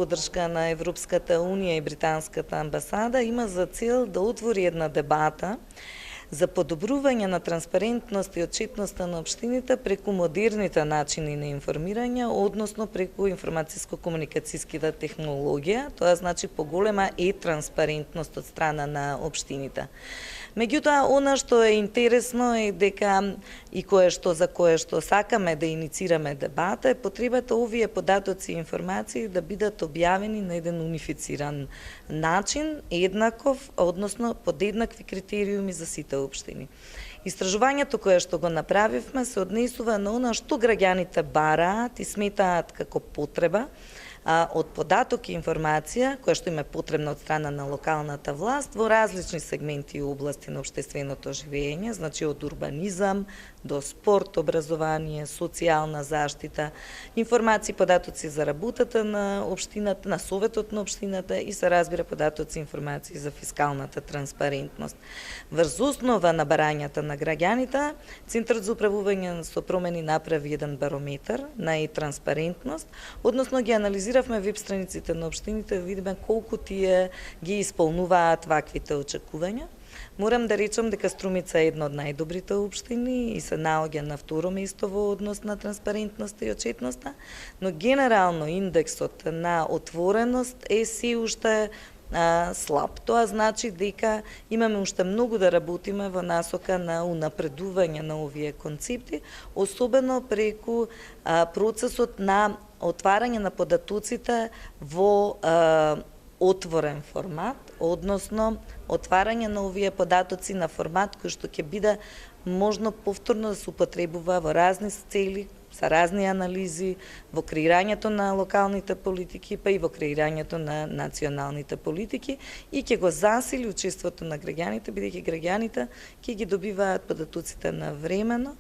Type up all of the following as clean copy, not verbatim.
поддршка на Европската Унија и Британската амбасада, има за цел да отвори една дебата за подобрување на транспарентност и отчетноста на општините преку модерните начини на информирање, односно преку информацијско-комуникацијските технологија, тоа значи поголема транспарентност од страна на општините. Меѓутоа, она што е интересно е дека и за кое што сакаме да иницираме дебата е потребата овие податоци и информации да бидат објавени на еден унифициран начин, еднаков, односно под еднакви критериуми за сите општини. Истражувањето кое што го направивме се однесува на она што граѓаните бараат и сметаат како потреба од податок и информација која што им е потребна од страна на локалната власт во различни сегменти и области на општественото живење, значи од урбанизам до спорт, образование, социјална заштита, информации, податоци за работата на општината, на советот на општината и се разбира податоци и информации за фискалната транспарентност. Врз основа на барањата на граѓаните, Центарот за управување со промени направи еден барометар на транспарентност, односно ги анализиравме веб страниците на општините да видиме колку тие ги исполнуваат ваквите очекувања. Морам да речам дека Струмица е една од најдобрите општини и се наоѓа на второ место во однос на транспарентност и отчетноста, но генерално индексот на отвореност е се уште слаб. Тоа значи дека имаме уште многу да работиме во насока на унапредување на овие концепти, особено преку процесот на отварање на податоците во отворен формат, односно отварање на овие податоци на формат кој што ќе биде можно повторно да се употребува во разни цели, са разни анализи, во креирањето на локалните политики, па и во креирањето на националните политики и ќе го засили учеството на граѓаните, бидејќи граѓаните ќе ги добиваат податоците навремено,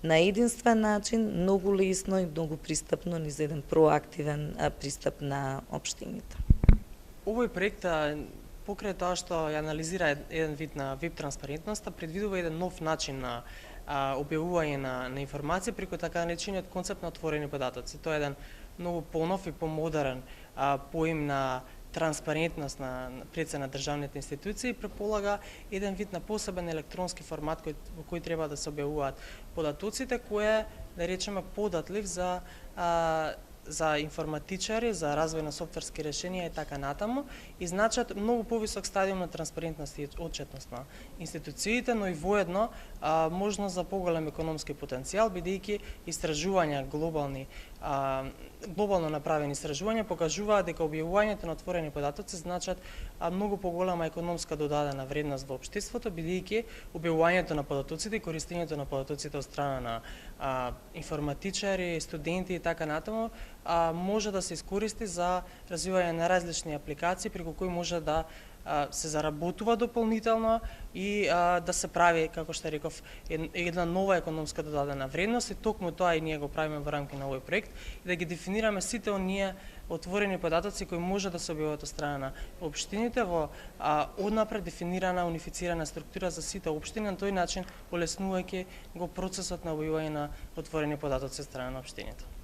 на единствен начин, многу лесно и многу пристапно низ еден проактивен пристап на општините. Овој проект, покрај тоа што ја анализира еден вид на веб транспарентноста, предвидува еден нов начин на објавување на информација преку така наречениот концепт на отворени податоци. Тоа е еден многу понов и помодерен поим на транспарентност на пред на државните институции и предполага еден вид на посебен електронски формат во кој треба да се објавуваат податоците, кој е, да речеме, податлив за информатичари, за развој на софтверски решенија и така натаму, и значат многу повисок стадиум на транспарентност и отчетност на институциите, но и воедно можност за поголем економски потенцијал, бидејќи истражувања глобално направени истражувања покажуваат дека објавувањето на отворени податоци значат многу поголема економска додадена вредност во општеството, бидејќи објавувањето на податоците и користењето на податоците од страна на информатичари, студенти и така натаму може да се искористи за развивање на различни апликации преку кои може да се заработува дополнително и да се прави, како што реков, една нова економска додадена вредност, и токму тоа и ние го правиме во рамки на овој проект, и да ги дефинираме сите оние отворени податоци кои може да се објават од страна на општините во однапред дефинирана унифицирана структура за сите општини, на тој начин олеснувајќи го процесот на објавување на отворени податоци од страна на општините.